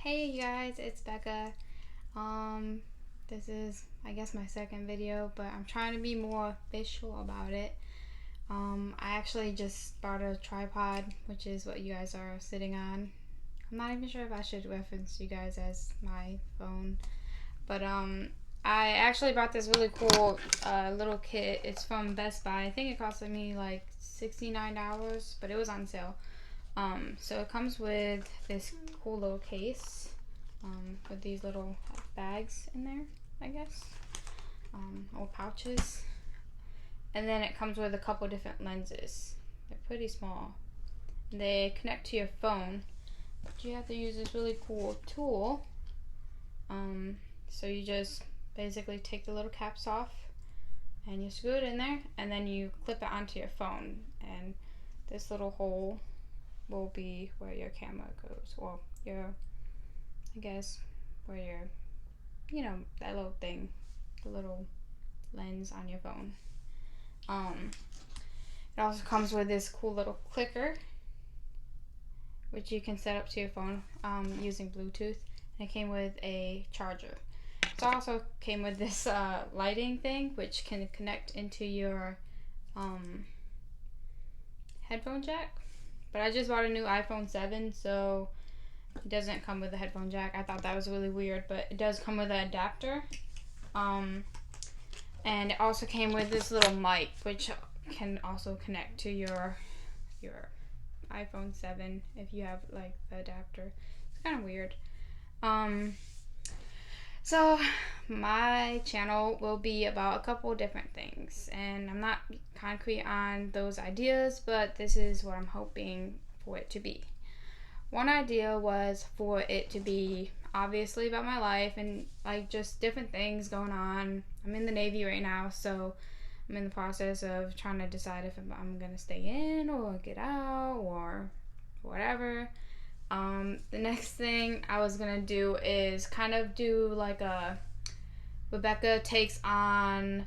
Hey you guys, it's Becca. This is I guess my second video, but I'm trying to be more visual about it. I actually just bought a tripod, which is what you guys are sitting on. I'm not even sure if I should reference you guys as my phone, but I actually bought this really cool little kit. It's from Best Buy. I think it costed me like $69, but it was on sale. So it comes with this cool little case with these little bags in there, I guess, or pouches. And then it comes with a couple different lenses. They're pretty small. They connect to your phone, but you have to use this really cool tool. So you just basically take the little caps off and you screw it in there, and then you clip it onto your phone, and this little hole will be where your camera goes, or I guess where that little thing, the little lens on your phone. It also comes with this cool little clicker, which you can set up to your phone using Bluetooth, and it came with a charger. It also came with this lighting thing, which can connect into your headphone jack. But I just bought a new iPhone 7, so it doesn't come with a headphone jack. I thought that was really weird, but it does come with an adapter. And it also came with this little mic, which can also connect to your iPhone 7 if you have like the adapter. It's kind of weird. So my channel will be about a couple different things, and I'm not concrete on those ideas, but this is what I'm hoping for it to be. One idea was for it to be obviously about my life and like just different things going on. I'm in the Navy right now, so I'm in the process of trying to decide if I'm gonna stay in or get out or whatever. The next thing I was gonna do is kind of do like a Rebecca takes on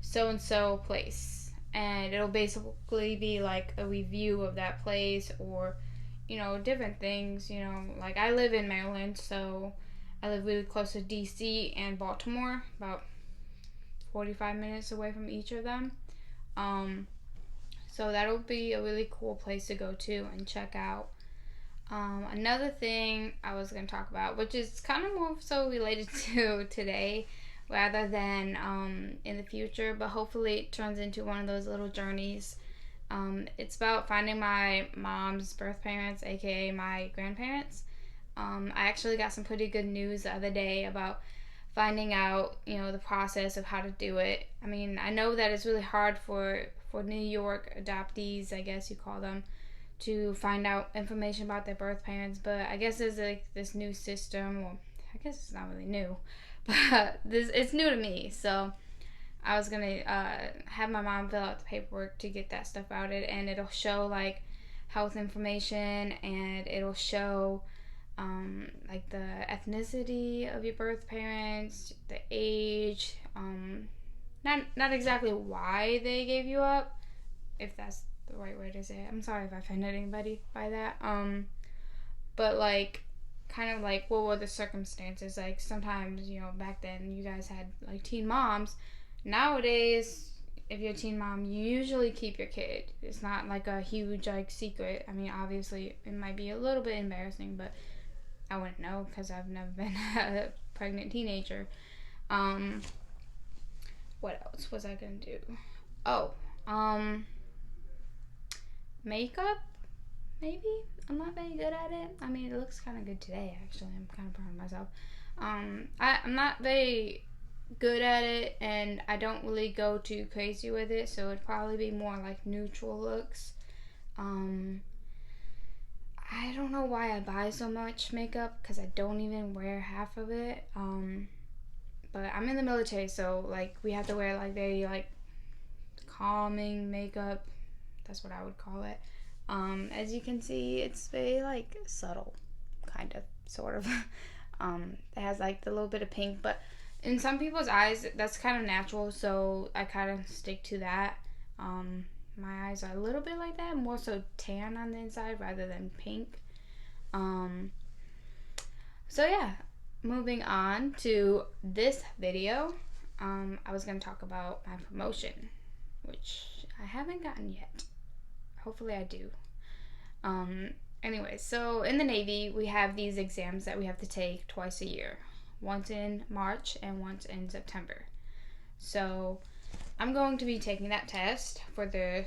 so and so place, and it'll basically be like a review of that place, or different things. Like I live in Maryland, so I live really close to DC and Baltimore, about 45 minutes away from each of them. So that'll be a really cool place to go to and check out. Another thing I was going to talk about, which is kind of more so related to today rather than in the future, but hopefully it turns into one of those little journeys. It's about finding my mom's birth parents, aka my grandparents. I actually got some pretty good news the other day about finding out, the process of how to do it. I mean, I know that it's really hard for New York adoptees, I guess you call them, to find out information about their birth parents, but I guess there's like this new system. Well, I guess it's not really new, but it's new to me. So I was gonna have my mom fill out the paperwork to get that stuff out, and it'll show like health information, and it'll show like the ethnicity of your birth parents, the age, not exactly why they gave you up, if that's the right way to say it. I'm sorry if I offended anybody by that. But like, kind of like, what were the circumstances? Like, sometimes, back then you guys had like teen moms. Nowadays, if you're a teen mom, you usually keep your kid. It's not like a huge like secret. I mean, obviously it might be a little bit embarrassing, but I wouldn't know because I've never been a pregnant teenager. What else was I gonna do? Oh, makeup, maybe. I'm not very good at it. I mean, it looks kind of good today, actually. I'm kind of proud of myself. I'm not very good at it, and I don't really go too crazy with it, so it'd probably be more like neutral looks. I don't know why I buy so much makeup, because I don't even wear half of it. But I'm in the military, so like we have to wear like very like calming makeup. That's what I would call it. As you can see, it's very like subtle, kind of, sort of. It has like the little bit of pink, but in some people's eyes, that's kind of natural, so I kind of stick to that. My eyes are a little bit like that, more so tan on the inside rather than pink. So yeah, moving on to this video, I was going to talk about my promotion, which I haven't gotten yet. Hopefully I do. Anyway, so in the Navy, we have these exams that we have to take twice a year. Once in March and once in September. So I'm going to be taking that test for the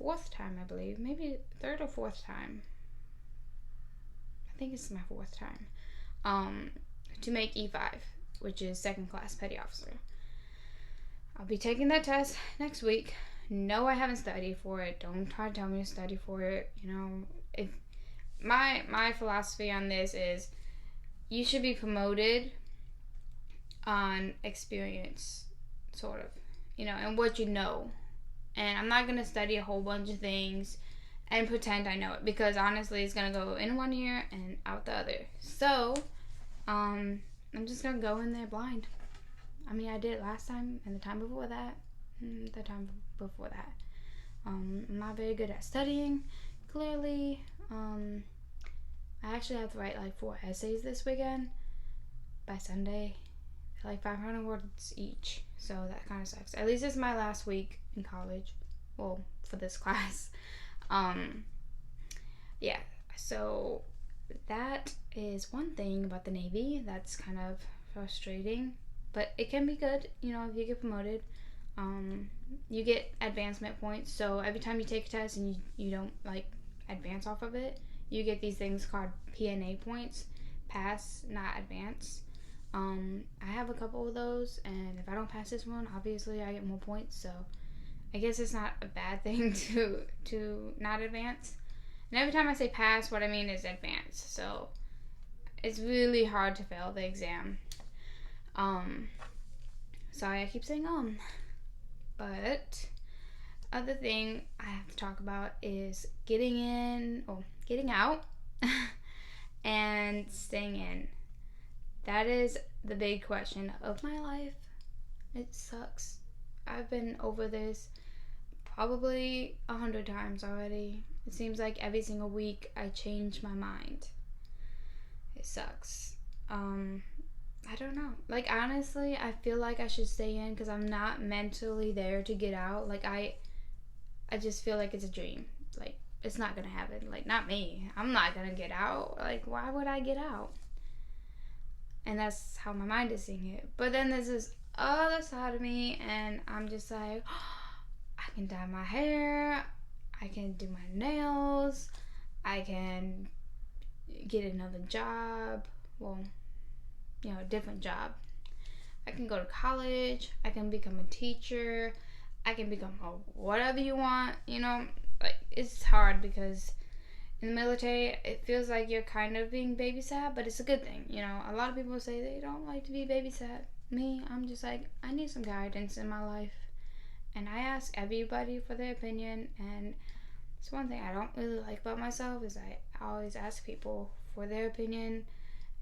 4th time, I believe. Maybe 3rd or 4th time. I think it's my 4th time. To make E5, which is 2nd class petty officer. I'll be taking that test next week. No, I haven't studied for it. Don't try to tell me to study for it. You know, if my philosophy on this is you should be promoted on experience, sort of, you know, and what you know. And I'm not going to study a whole bunch of things and pretend I know it, because honestly it's going to go in one ear and out the other. So I'm just going to go in there blind. I mean, I did it last time and the time before that. I'm not very good at studying, clearly. I actually have to write like 4 essays this weekend by Sunday. They're like 500 words each, so that kind of sucks. At least it's my last week in college. Well, for this class. Yeah, so that is one thing about the Navy that's kind of frustrating, but it can be good, you know, if you get promoted. You get advancement points, so every time you take a test and you don't like advance off of it, you get these things called PNA points, pass not advance. I have a couple of those, and if I don't pass this one, obviously I get more points, so I guess it's not a bad thing to not advance. And every time I say pass, what I mean is advance, so it's really hard to fail the exam. Sorry I keep saying but other thing I have to talk about is getting out and staying in. That is the big question of my life. It sucks. I've been over this probably 100 times already. It seems like every single week I change my mind. It sucks. I don't know. Like, honestly, I feel like I should stay in because I'm not mentally there to get out. Like, I just feel like it's a dream. Like, it's not gonna happen. Like, not me. I'm not gonna get out. Like, why would I get out? And that's how my mind is seeing it. But then there's this other side of me, and I'm just like, I can dye my hair, I can do my nails, I can get another job. Well, you know, a different job. I can go to college, I can become a teacher, I can become whatever you want, you know. Like, it's hard because in the military, it feels like you're kind of being babysat, but it's a good thing, you know. A lot of people say they don't like to be babysat. Me, I'm just like, I need some guidance in my life. And I ask everybody for their opinion, and it's one thing I don't really like about myself is I always ask people for their opinion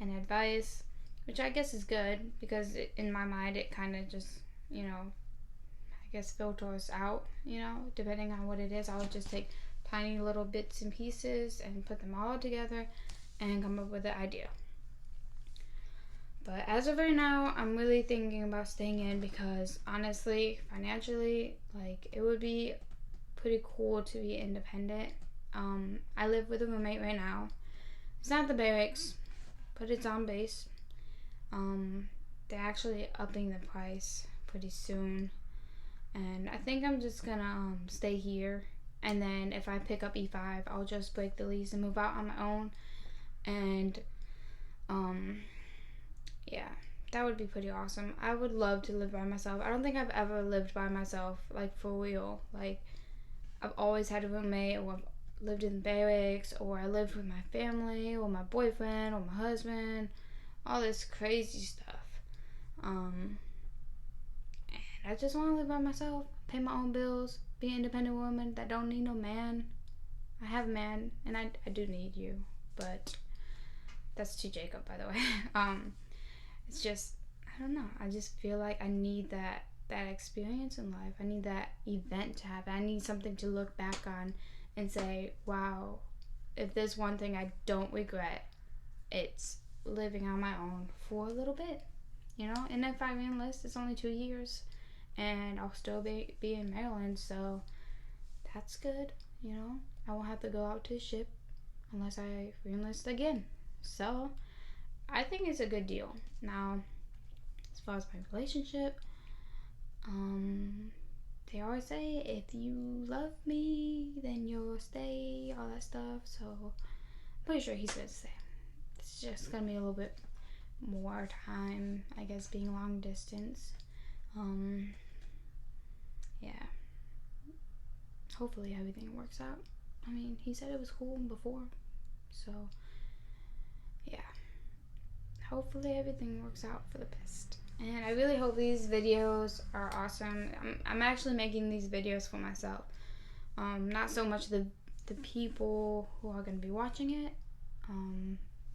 and advice, which I guess is good because in my mind it kind of just, you know, I guess filters out, you know, depending on what it is. I'll just take tiny little bits and pieces and put them all together and come up with an idea. But as of right now, I'm really thinking about staying in because honestly, financially, like, it would be pretty cool to be independent. I live with a roommate right now. It's not the barracks, but it's on base. They're actually upping the price pretty soon, and I think I'm just gonna stay here. And then if I pick up E5, I'll just break the lease and move out on my own. And yeah, that would be pretty awesome. I would love to live by myself. I don't think I've ever lived by myself, like, for real. Like, I've always had a roommate, or I've lived in barracks, or I lived with my family, or my boyfriend, or my husband, all this crazy stuff. And I just want to live by myself, pay my own bills, be an independent woman that don't need no man. I have a man, and I do need you, but that's to Jacob, by the way. It's just, I don't know, I just feel like I need that experience in life. I need that event to happen. I need something to look back on and say, wow, if there's one thing I don't regret, it's living on my own for a little bit, you know. And if I enlist, it's only 2 years, and I'll still be in Maryland, so that's good, you know. I won't have to go out to the ship unless I re-enlist again. So I think it's a good deal. Now, as far as my relationship, they always say if you love me, then you'll stay, all that stuff. So I'm pretty sure he's gonna stay. It's just gonna be a little bit more time, I guess, being long distance. Yeah. Hopefully everything works out. I mean, he said it was cool before, so yeah. Hopefully everything works out for the best. And I really hope these videos are awesome. I'm actually making these videos for myself. Not so much the people who are going to be watching it.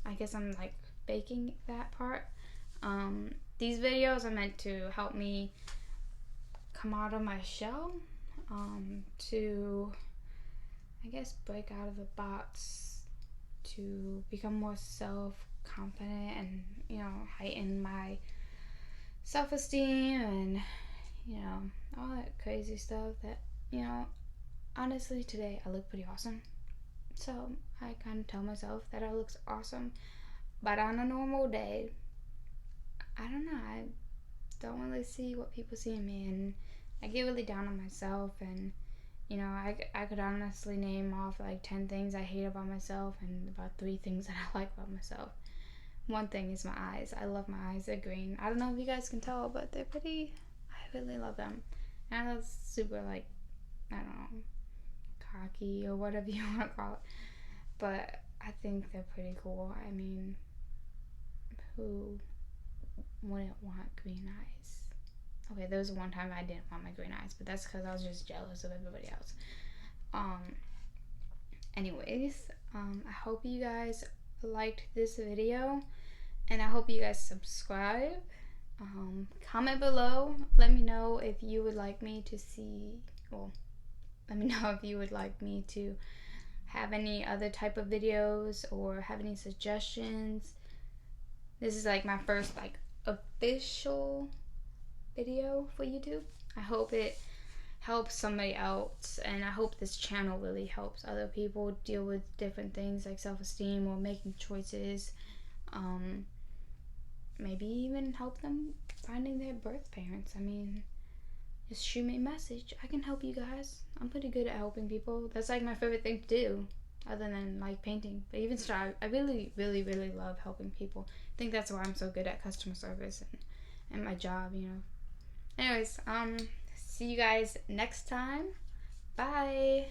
I guess I'm like faking that part. These videos are meant to help me come out of my shell, to, I guess, break out of the box, to become more self-confident and, you know, heighten my self-esteem and, you know, all that crazy stuff that, you know, honestly today I look pretty awesome. So I kind of tell myself that I look awesome. But on a normal day, I don't know, I don't really see what people see in me, and I get really down on myself. And, you know, I could honestly name off like 10 things I hate about myself and about 3 things that I like about myself. One thing is my eyes. I love my eyes. They're green. I don't know if you guys can tell, but they're pretty. I really love them. And I know it's super, like, I don't know, cocky or whatever you want to call it. But I think they're pretty cool. I mean, who wouldn't want green eyes? Okay, there was one time I didn't want my green eyes, but that's because I was just jealous of everybody else. Anyways, I hope you guys liked this video, and I hope you guys subscribe. Comment below. Let me know if you would like me to see, well, let me know if you would like me to have any other type of videos or have any suggestions. This is like my first like official video for YouTube. I hope it helps somebody else, and I hope this channel really helps other people deal with different things like self-esteem or making choices. Maybe even help them finding their birth parents. I mean, just shoot me a message. I can help you guys. I'm pretty good at helping people. That's like my favorite thing to do, other than like painting. But even still, I really, really, really love helping people. I think that's why I'm so good at customer service and my job, you know. Anyways, see you guys next time. Bye.